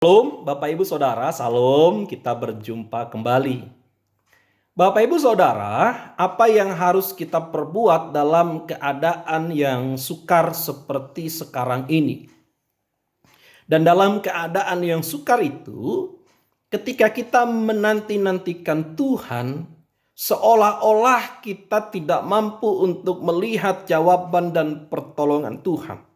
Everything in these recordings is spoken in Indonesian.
Salam Bapak Ibu Saudara, salam, kita berjumpa kembali. Bapak Ibu Saudara, apa yang harus kita perbuat dalam keadaan yang sukar seperti sekarang ini? Dan dalam keadaan yang sukar itu, ketika kita menanti-nantikan Tuhan, seolah-olah kita tidak mampu untuk melihat jawaban dan pertolongan Tuhan.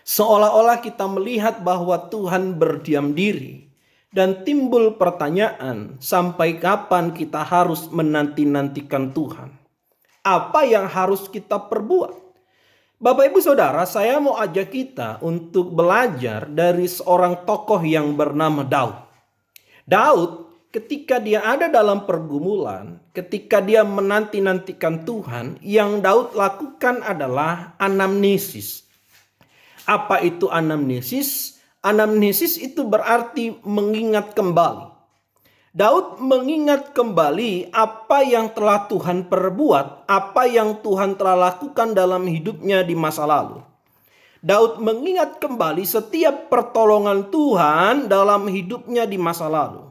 Seolah-olah kita melihat bahwa Tuhan berdiam diri. Dan timbul pertanyaan, sampai kapan kita harus menanti-nantikan Tuhan? Apa yang harus kita perbuat? Bapak Ibu Saudara, saya mau ajak kita untuk belajar dari seorang tokoh yang bernama Daud. Daud ketika dia ada dalam pergumulan, ketika dia menanti-nantikan Tuhan, yang Daud lakukan adalah anamnesis. Apa itu anamnesis? Anamnesis itu berarti mengingat kembali. Daud mengingat kembali apa yang telah Tuhan perbuat, apa yang Tuhan telah lakukan dalam hidupnya di masa lalu. Daud mengingat kembali setiap pertolongan Tuhan dalam hidupnya di masa lalu.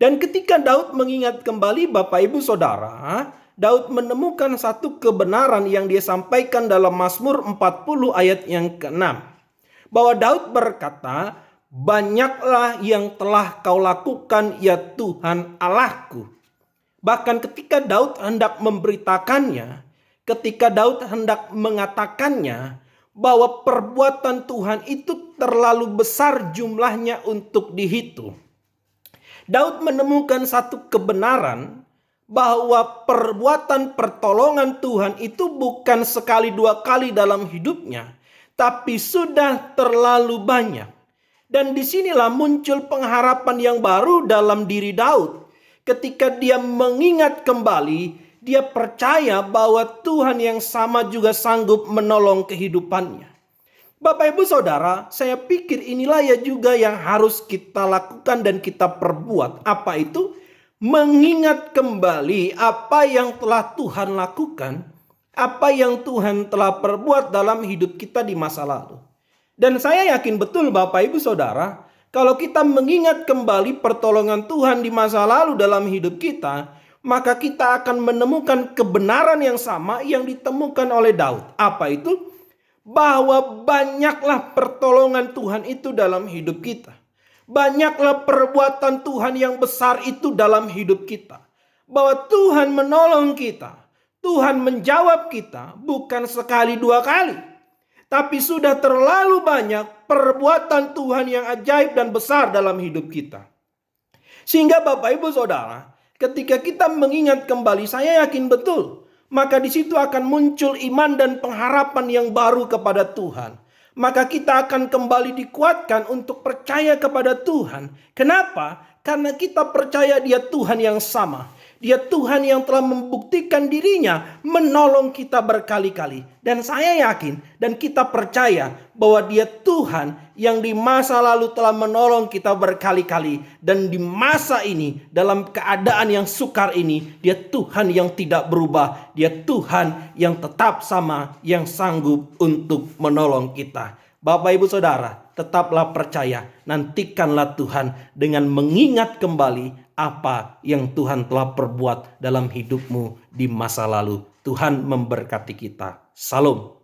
Dan ketika Daud mengingat kembali Bapak Ibu Saudara, Daud menemukan satu kebenaran yang dia sampaikan dalam Mazmur 40 ayat yang ke-6. Bahwa Daud berkata, "Banyaklah yang telah kau lakukan ya Tuhan Allahku." Bahkan ketika Daud hendak memberitakannya, ketika Daud hendak mengatakannya, bahwa perbuatan Tuhan itu terlalu besar jumlahnya untuk dihitung. Daud menemukan satu kebenaran bahwa perbuatan pertolongan Tuhan itu bukan sekali dua kali dalam hidupnya, tapi sudah terlalu banyak. Dan disinilah muncul pengharapan yang baru dalam diri Daud. Ketika dia mengingat kembali, dia percaya bahwa Tuhan yang sama juga sanggup menolong kehidupannya. Bapak Ibu Saudara, saya pikir inilah ya juga yang harus kita lakukan dan kita perbuat. Apa itu? Mengingat kembali apa yang telah Tuhan lakukan, apa yang Tuhan telah perbuat dalam hidup kita di masa lalu. Dan saya yakin betul Bapak Ibu Saudara, kalau kita mengingat kembali pertolongan Tuhan di masa lalu dalam hidup kita, maka kita akan menemukan kebenaran yang sama yang ditemukan oleh Daud. Apa itu? Bahwa banyaklah pertolongan Tuhan itu dalam hidup kita. Banyaklah perbuatan Tuhan yang besar itu dalam hidup kita. Bahwa Tuhan menolong kita. Tuhan menjawab kita bukan sekali dua kali. Tapi sudah terlalu banyak perbuatan Tuhan yang ajaib dan besar dalam hidup kita. Sehingga Bapak Ibu Saudara, ketika kita mengingat kembali, saya yakin betul, maka di situ akan muncul iman dan pengharapan yang baru kepada Tuhan. Maka kita akan kembali dikuatkan untuk percaya kepada Tuhan. Kenapa? Karena kita percaya Dia Tuhan yang sama. Dia Tuhan yang telah membuktikan dirinya menolong kita berkali-kali. Dan saya yakin dan kita percaya bahwa Dia Tuhan yang di masa lalu telah menolong kita berkali-kali. Dan di masa ini, dalam keadaan yang sukar ini, Dia Tuhan yang tidak berubah. Dia Tuhan yang tetap sama, yang sanggup untuk menolong kita. Bapak Ibu Saudara, tetaplah percaya, nantikanlah Tuhan dengan mengingat kembali apa yang Tuhan telah perbuat dalam hidupmu di masa lalu. Tuhan memberkati kita. Salam.